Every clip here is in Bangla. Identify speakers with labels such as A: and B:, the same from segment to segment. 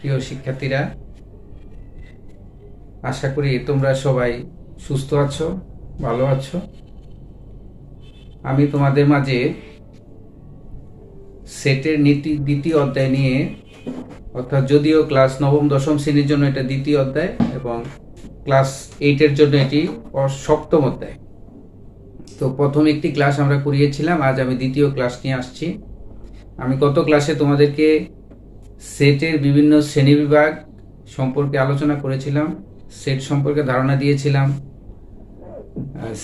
A: প্রিয় শিক্ষার্থীরা, আশা করি তোমরা সবাই সুস্থ আছো, ভালো আছো। আমি তোমাদের মাঝে সেটের নীতি দ্বিতীয় অধ্যায় নিয়ে, অর্থাৎ যদিও ক্লাস নবম দশম শ্রেণীর জন্য এটা দ্বিতীয় অধ্যায় এবং ক্লাস 8-এর জন্য এটি সপ্তম অধ্যায়। তো প্রথম একটি ক্লাস আমরা করিয়েছিলাম, আজ আমি দ্বিতীয় ক্লাস নিয়ে আসছি। আমি গত ক্লাসে তোমাদেরকে সেটের বিভিন্ন শ্রেণীবিভাগ সম্পর্কে আলোচনা করেছিলাম, সেট সম্পর্কে ধারণা দিয়েছিলাম,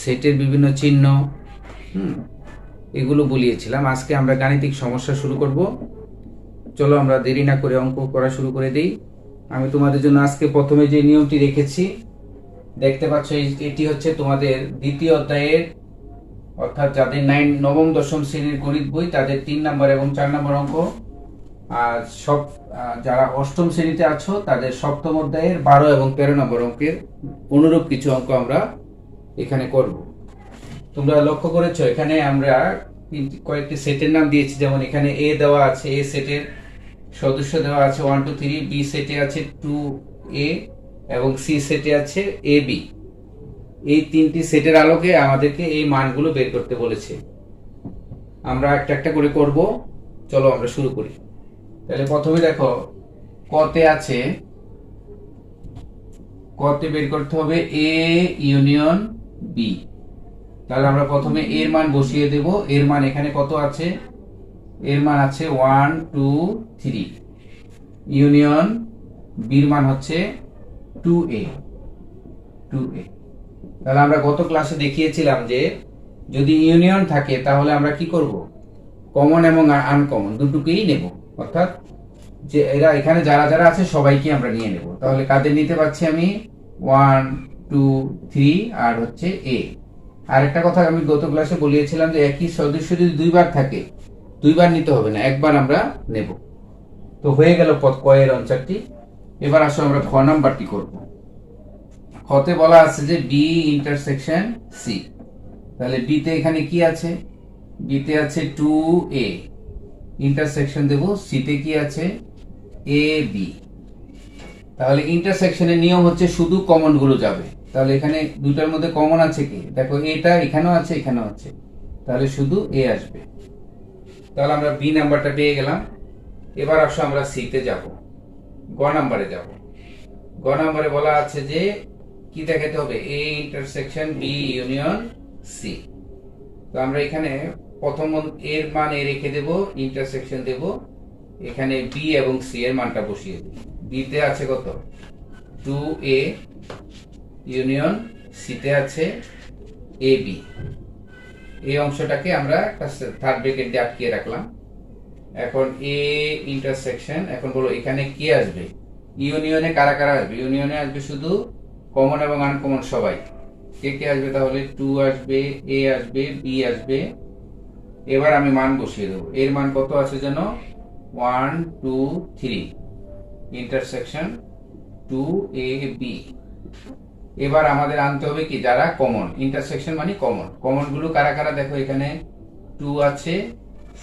A: সেটের বিভিন্ন চিহ্ন এগুলো বলিয়েছিলাম। আজকে আমরা গাণিতিক সমস্যা শুরু করব। চলো আমরা দেরি না করে অঙ্ক করা শুরু করে দিই। আমি তোমাদের জন্য আজকে প্রথমে যে নিয়মটি রেখেছি দেখতে পাচ্ছ, এটি হচ্ছে তোমাদের দ্বিতীয় অধ্যায়ের, অর্থাৎ যাদের নবম দশম শ্রেণীর গণিত বই তাদের 3 নম্বর এবং 4 নম্বর অঙ্ক, আর সব যারা অষ্টম শ্রেণীতে আছো তাদের সপ্তম অধ্যায়ের 12 এবং 13 নম্বর অঙ্কের অনুরূপ কিছু অঙ্ক আমরা এখানে করব। তোমরা লক্ষ্য করেছো এখানে আমরা কয়েকটি সেটের নাম দিয়েছি, যেমন এখানে এ দেওয়া আছে, এ সেটের সদস্য দেওয়া আছে 1 2 3, বি সেটে আছে 2a এবং সি সেটে আছে ab। এই তিনটি সেটের আলোকে আমাদেরকে এই মানগুলো বের করতে বলেছে। আমরা একটা একটা করে করব। চলো আমরা শুরু করি। তাহলে প্রথমে দেখো কতে আছে, কতে বের করতে হবে এ ইউনিয়ন বি। তাহলে আমরা প্রথমে এর মান বসিয়ে দেব। এর মান এখানে কত আছে? এর মান আছে 1 2 3। ইউনিয়ন বির মান হচ্ছে 2a। তাহলে আমরা গত ক্লাসে দেখিয়েছিলাম যে যদি ইউনিয়ন থাকে তাহলে আমরা কি করব? কমন এবং আনকমন দুটোকেই নেব, অর্থাৎ যে এরা এখানে যারা যারা আছে সবাইকে আমরা নিয়ে নেব। তাহলে কাদের নিতে পারছি আমি? 1 2 3 আর হচ্ছে a। আর একটা কথা আমি গত ক্লাসে বলিয়েছিলাম যে একই সদস্য যদি দুইবার থাকে, দুইবার নিতে হবে না, একবার আমরা নেব। তো হয়ে গেল কয়ের অঞ্চলটি। এবার আসো আমরা ঘ নাম্বারটি করব। খতে বলা আছে যে বি ইন্টারসেকশন সি। তাহলে বি তে এখানে কি আছে? বি তে আছে 2a, ইন্টারসেকশন দেব সি তে কি আছে? ab। তাহলে ইন্টারসেকশনের নিয়ম হচ্ছে শুধু কমন গুলো যাবে। তাহলে এখানে দুটার মধ্যে কমন আছে কি? দেখো এটা এখানেও আছে, এখানেও আছে, তাহলে শুধু এ আসবে। তাহলে আমরা বি নাম্বারটা পেয়ে গেলাম। এবার আসো আমরা সি তে যাব, গ নাম্বারে যাব। গ নাম্বারে বলা আছে যে কি দেখাতে হবে? A intersection B union C. তো আমরা এখানে প্রথম এর মান এ রেখে দেব, ইন্টারসেকশন দেব, এখানে বি এবং সি এর মানটা বসিয়ে দেব। বি তে আছে কত? 2a ইউনিয়ন সি তে আছে ab। এই অংশটাকে আমরা একটা থার্ড ব্র্যাকেট দিয়ে আটকিয়ে রাখলাম। এখন এ ইন্টারসেকশন, এখন বলো এখানে কি আসবে? ইউনিয়নে কারা কারা আসবে? ইউনিয়নে আসবে শুধু কমন এবং আনকমন সবাই। কে কে আসবে? তাহলে 2 আসবে, এ আসবে, বি আসবে। এবার আমি মান বসিয়ে দেবো। এর মান কত আছে যেন? 1 2 3, ইন্টারসেকশন 2ab। এবার আমাদের আনতে হবে কি? যারা কমন। ইন্টারসেকশন মানে কমন। কমন গুলো কারা কারা? দেখো এখানে 2 আছে,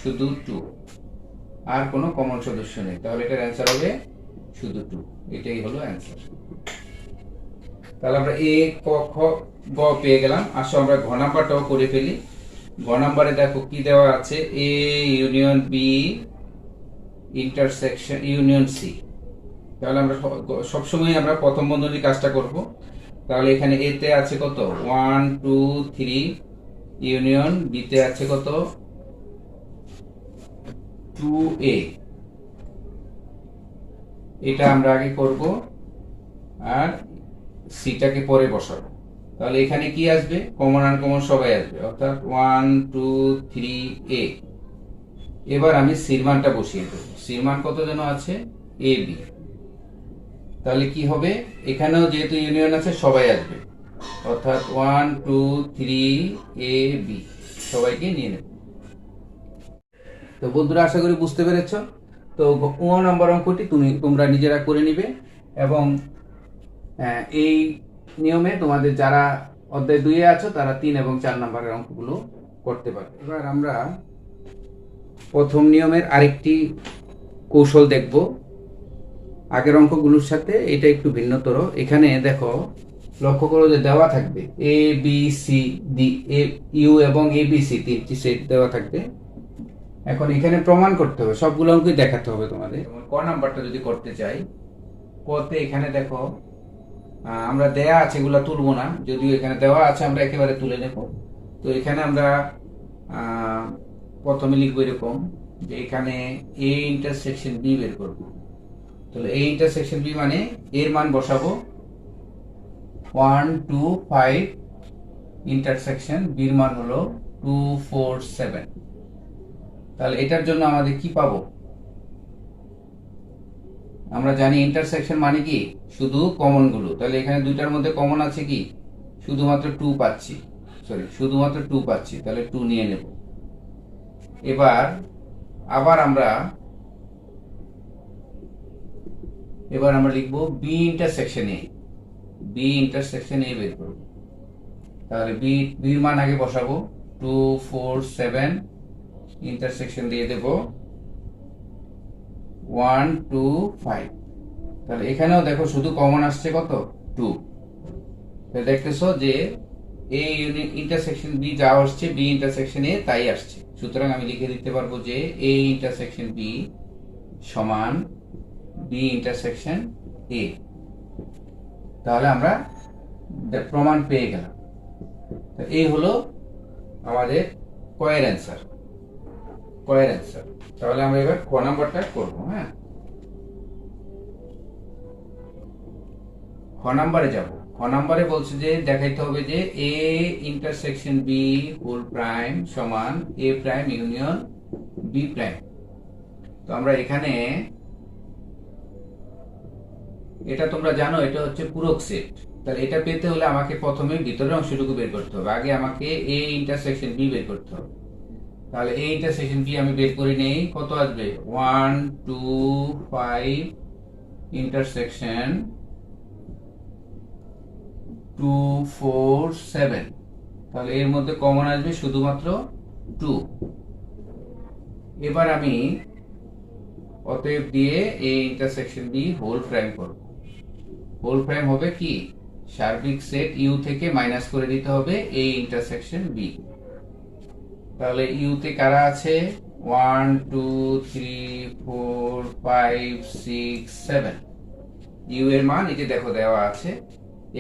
A: শুধু 2, আর কোনো কমন সদস্য নেই। তাহলে এটার অ্যান্সার হবে শুধু 2। এটাই হলো অ্যান্সার। তাহলে আমরা এ ক খ গ পেয়ে গেলাম। আসো আমরা ঘ নাম্বারটাও করে ফেলি। ঘ নাম্বারে দেখো কি দেওয়া আছে? A union B intersection union C. তাহলে আমরা সবসময় আমরা প্রথম বন্ধনীর কাজটা করব। তাহলে এখানে এ তে আছে কত? 1 2 3, ইউনিয়ন বি তে আছে কত? 2a। এটা আমরা আগে করব আর সিটাকে পরে বসাবো। তাহলে এখানে কি আসবে? কমন আনকমন সবাই আসবে, অর্থাৎ 1 2 3a। এবার আমি সির মানটা বসিয়ে দেবো। সির মান কত যেন আছে? ab। তাহলে কি হবে? এখানেও যেহেতু ইউনিয়ন আছে সবাই আসবে, অর্থাৎ 1 2 3ab, সবাইকে নিয়ে নেব। তো বন্ধুরা আশা করি বুঝতে পেরেছ। তো ও নম্বর অঙ্কটি তোমরা নিজেরা করে নিবে এবং এই নিয়মে তোমাদের যারা অধ্যায় 2 এ আছো তারা 3 এবং 4 নম্বরের অঙ্কগুলো করতে পারবে। এবার আমরা প্রথম নিয়মের আরেকটি কৌশল দেখব। আগের অঙ্কগুলোর সাথে এটা একটু ভিন্নতর। এখানে দেখো, লক্ষ্য করো যে দেওয়া থাকবে A B C D, you এবং এ বি সি তিনটি সেট দেওয়া থাকবে। এখন এখানে প্রমাণ করতে হবে, সবগুলো অঙ্কই দেখাতে হবে তোমাদের। ক নাম্বারটা যদি করতে চাই, কতে এখানে দেখো আমরা দেয়া আছে, এগুলো তুলবো না, যদিও এখানে দেওয়া আছে আমরা একেবারে তুলে নেব। তো এখানে আমরা প্রথমে লিখবো এরকম যে এখানে এ ইন্টারসেকশন বি বের করব। তাহলে এ ইন্টারসেকশন বি মানে এর মান বসাবো 1 2 5, ইন্টারসেকশন বির মান হলো 2 4 7। তাহলে এটার জন্য আমাদের কি পাবো? আমরা জানি ইন্টারসেকশন মানে কি শুধু কমন গুলো। তাহলে এখানে দুইটার মধ্যে কমন আছে কি? শুধুমাত্র 2 পাচ্ছি, শুধুমাত্র 2 পাচ্ছি, তাহলে 2 নিয়ে নেব। এবার আমরা লিখবো B intersection A, B intersection A বের করব। তাহলে বির মান আগে বসাবো 2 4 7, ইন্টারসেকশন দিয়ে দেব 1 2 5। তাহলে এখানেও দেখো শুধু কমন আসছে কত? 2। দেখতেছো যে এ ইন্টারসেকশন বি যা আসছে বি ইন্টারসেকশন এ তাই আসছে। সুতরাং আমি লিখে দিতে পারবো যে এ ইন্টারসেকশন বি সমান বি ইন্টারসেকশন এ। তাহলে আমরা প্রমাণ পেয়ে গেলাম। এই হলো আমাদের কয়ের অ্যান্সার। তাহলে আমরা এবার ক নাম্বারটা করবো। হ্যাঁ, খ নাম্বারে যাব। খ নাম্বারে বলছে যে দেখাইতে হবে যে A intersection B whole prime সমান A prime union B prime. তো আমরা এখানে, এটা তোমরা জানো এটা হচ্ছে পূরক সেট। তাহলে এটা পেতে হলে আমাকে প্রথমে ভিতরের অংশটুকু বের করতে হবে। আগে আমাকে এ ইন্টারসেকশন বি বের করতে হবে। তাহলে এ ইন্টারসেকশন বি আমি বের করে নেই, কত আসবে? 1 2 5 ইন্টারসেকশন 2 4 7। তাহলে এর মধ্যে কমন আসবে শুধুমাত্র 2। এবার আমি অতএব দিয়ে A intersection B whole prime করব। হোল প্রাইম হবে কি? সার্বিক সেট ইউ থেকে মাইনাস করে দিতে হবে এ ইন্টারসেকশন বি। তাহলে ইউ তে কারা আছে? 1 2 3 4 5 6 7। ইউ এর মান এই যে দেখো দেওয়া আছে,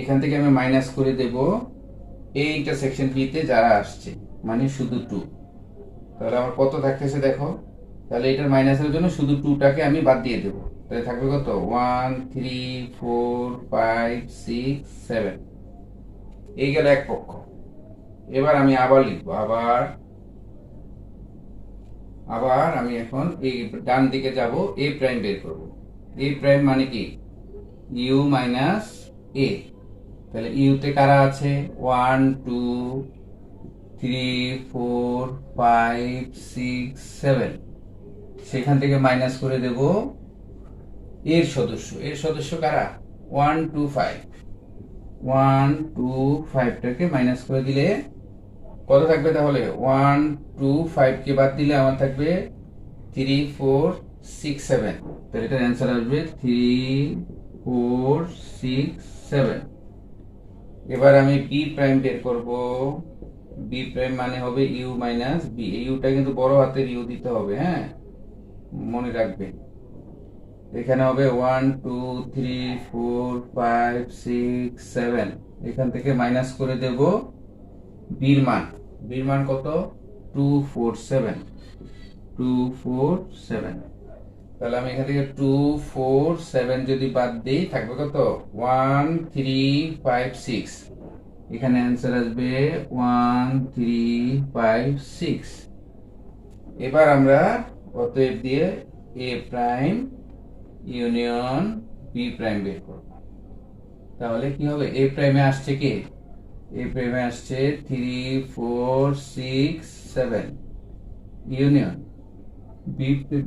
A: এখান থেকে আমি মাইনাস করে দেব এ ইন্টারসেকশন বি তে যারা আসছে, মানে শুধু 2। তাহলে আমার কত থাকতেছে দেখো। তাহলে এটার মাইনাসের জন্য শুধু 2টাকে আমি বাদ দিয়ে দেব। তাহলে থাকবে কত? 1 3 4 5 6 7। এই গেল এক পক্ষ। এবার আমি আবার লিখবো, আবার আমি এখন এই ডান দিকে যাব, এ প্রাইম বের করব। এ প্রাইম মানে কি? ইউ মাইনাস এ। তাহলে ইউ তে কারা আছে? 1 2 3 4 5 6 7। সেখান থেকে মাইনাস করে দেব এর সদস্য কারা? 1 2 5। 1 2 5টাকে মাইনাস করে দিলে কত থাকবে? তাহলে 1 2 5 কে বাদ দিলে আমার থাকবে 3 4 6 7। তাহলে এটার অ্যান্সার আসবে 3 4 6 7। এবার আমি বি প্রাইম বের করব। বি প্রাইম মানে হবে ইউ মাইনাস বি। ইউটা কিন্তু বড় হাতের ইউ দিতে হবে, হ্যাঁ, মনে রাখবে। এখানে হবে 1 2 3 4 5 6 7। এখান থেকে মাইনাস করে দেব বির মান কত? 2 4 7। 2 4 7। তাহলে আমি এখান থেকে 2 4 7 যদি বাদ দিই থাকবে কত? 1 3 5 6। এখানে অ্যান্সার আসবে 1 3 5 6। এবার আমরা অতএব দিয়ে এ প্রাইম ইউনিয়ন বি প্রাইম বের করব। তাহলে কি হবে? এ প্রাইমে আসছে কি? এ প্রাইমে আসছে 3 4 6 7 ইউনিয়ন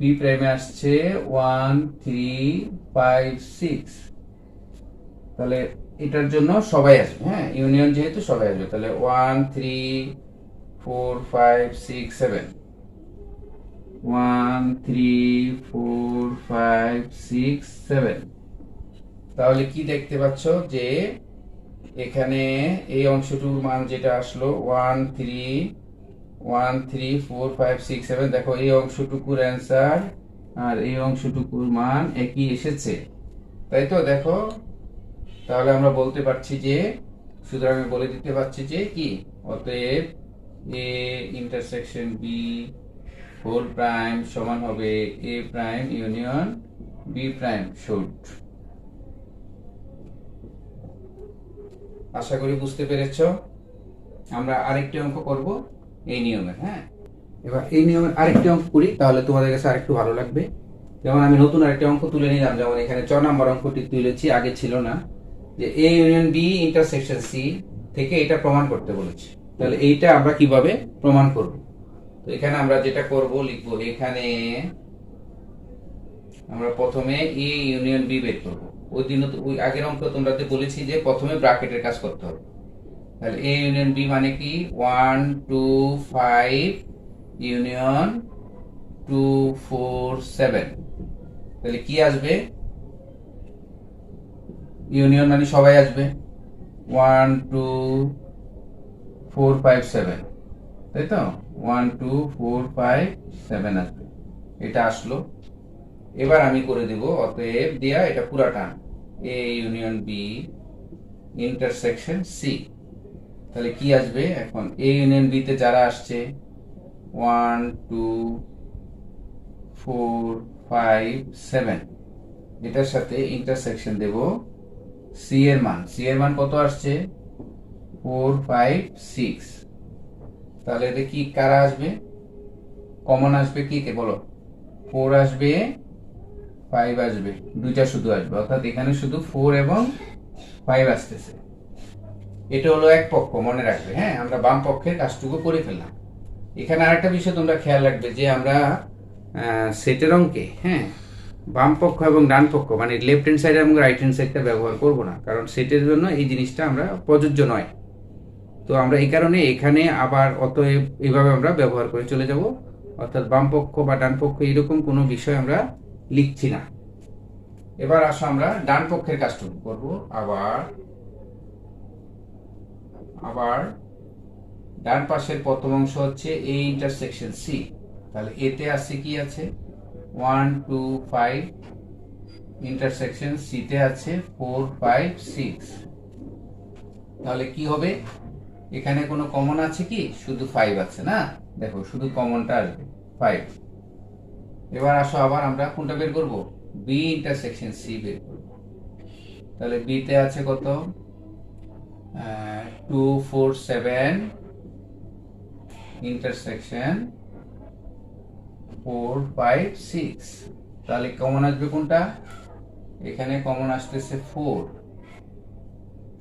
A: বি প্রাইমে আসছে 1 3 5 6। তাহলে এটার জন্য সবাই আসবে, হ্যাঁ, ইউনিয়ন যেহেতু সবাই আসবে। তাহলে 1 3 4 5 6 7। 1 3 4 5 6 7। তাহলে কি দেখতে পাচ্ছ যে এখানে এই অংশটুকুর মান যেটা আসলো 1 3 1 3 4 5 6 7, দেখো এই অংশটুকুর অ্যান্সার আর এই অংশটুকুর মান একই এসেছে, তাই তো? দেখো, তাহলে আমরা বলতে পারছি যে, সুতরাং আমি বলে দিতে পারছি যে কি, অতএব A intersection B whole prime সমান হবে A prime union B prime should. আশা করি বুঝতে পেরেছো। আমরা আরেকটি অঙ্ক করব এই নিয়মের। হ্যাঁ, এবার এই নিয়মের আরেকটি অঙ্ক করি, তাহলে তোমাদের কাছে আরেকটু ভালো লাগবে। যেমন আমি নতুন আরেকটি অঙ্ক তুলে নিলাম, যেমন এখানে 6 নম্বর অঙ্কটি তুলেছি, আগে ছিল না, যে A union B intersection C থেকে এটা প্রমাণ করতে বলেছে। তাহলে এইটা আমরা কিভাবে প্রমাণ করব? তো এখানে আমরা যেটা করব, লিখবো এখানে আমরা প্রথমে এ ইউনিয়ন বি বের করব। ওই দিন ওই আগের অঙ্ক তোমরাতে বলেছি যে প্রথমে ব্র্যাকেটের কাজ করতে হবে। তাহলে এ ইউনিয়ন বি মানে কি, 1 2 5 ইউনিয়ন 2 4 7। তাহলে কি আসবে? ইউনিয়ন মানে সবাই আসবে, 1 2 4 5 7, তাই তো? 1 2 4 5 7 আসবে, এটা আসলো। এবার আমি করে দেব অতএব দিয়া এটা পুরাটা A union B intersection C. তাহলে কি আসবে? এখন এ ইউনিয়ন বি তে যারা আসছে 1 2 4 5 7, এটার সাথে ইন্টারসেকশন দেব সি এর মান। সি এর মান কত আসছে? 4 5 6। তাহলে এতে কি কারা আসবে? কমন আসবে কি কে বলো? 4 আসবে, 5 আসবে, দুইটা শুধু আসবে, অর্থাৎ এখানে শুধু 4 এবং 5 আসতেছে। এটা হলো এক পক্ষ, মনে রাখবে। হ্যাঁ, আমরা বাম পক্ষের কাজটুকু করে ফেললাম। এখানে আরেকটা বিষয় তোমরা খেয়াল রাখবে যে আমরা সেটের অঙ্কে, হ্যাঁ, বাম পক্ষ এবং ডান পক্ষ মানে লেফট হ্যান্ড সাইড এবং রাইট হ্যান্ড সাইডটা ব্যবহার করব না, কারণ সেটের জন্য এই জিনিসটা আমরা প্রযোজ্য নয়। তো আমরা এই কারণে এখানে আবার অতএব এইভাবে আমরা ব্যবহার করে চলে যাব, অর্থাৎ বাম পক্ষ বা ডান পক্ষ এরকম কোনো বিষয় আমরা লিখছি না। এবার আসো আমরা ডান পক্ষের কাজটুকু করব। আবার ডান পাশের প্রথম অংশ হচ্ছে এ ইন্টারসেকশন সি। তাহলে এতে আছে কি আছে? 1 2 5, ইন্টারসেকশন সি তে আছে 4 5 6। তাহলে কি হবে? এখানে কোনো কমন আছে কি? শুধু 5 আছে না, দেখো শুধু কমনটা আসবে 5। এবার আসো আবার আমরা কোনটা বের করব? বি ইন্টারসেকশন সি বের করব। তাহলে বি তে আছে কত? 2 4 7, ইন্টারসেকশন 4 5 6। তাহলে কমন আসবে কোনটা? এখানে কমন আসতেছে 4,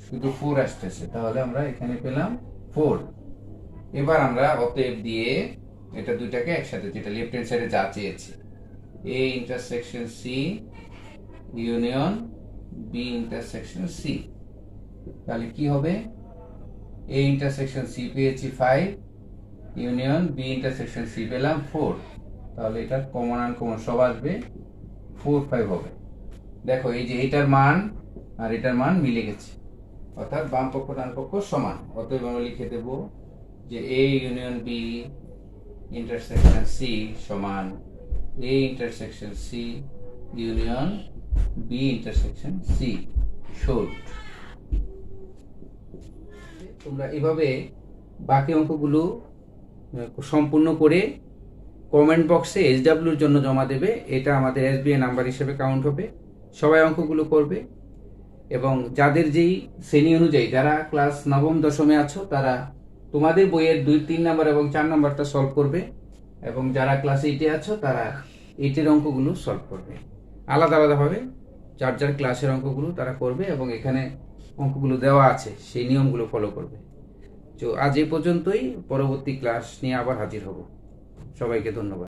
A: শুধু 4 আসতেছে, তাহলে আমরা এখানে পেলাম 4। এবার আমরা অতএব দিয়ে এটা দুইটাকে একসাথে, যেটা লেফট হ্যান্ড সাইডে যা চেয়েছি, A intersection C union B intersection C. তাহলে কি হবে? এ ইন্টারসেকশন সি পেয়েছি 5, ইউনিয়ন বি ইন্টারসেকশন সি পেলাম 4। তাহলে এটা কমন আনকমন সব আসবে, 4 5 হবে। দেখো এই যে এটার মান আর এটার মান মিলে গেছে, অর্থাৎ বাম পক্ষ ডান পক্ষ সমান। অতএব আমরা লিখে দেব যে A union B intersection C সমান A intersection C union B intersection C should. তোমরা এভাবে বাকি অঙ্কগুলো সম্পূর্ণ করে কমেন্ট বক্সে SW এর জন্য জমা দেবে, এটা আমাদের SBI নাম্বার হিসেবে কাউন্ট হবে। সবাই অঙ্কগুলো করবে, এবং যাদের যেই শ্রেণী অনুযায়ী, যারা ক্লাস নবম দশমে আছো তারা তোমাদের বইয়ের 2 3 নাম্বার এবং 4 নাম্বারটা সলভ করবে, এবং যারা ক্লাস 8-এ আছো তারা 8-এর অঙ্কগুলো সলভ করবে। আলাদা আলাদাভাবে যার যার ক্লাসের অঙ্কগুলো তারা করবে, এবং এখানে অঙ্কগুলো দেওয়া আছে সেই নিয়মগুলো ফলো করবে। তো আজ এই পর্যন্তই, পরবর্তী ক্লাস নিয়ে আবার হাজির হব। সবাইকে ধন্যবাদ।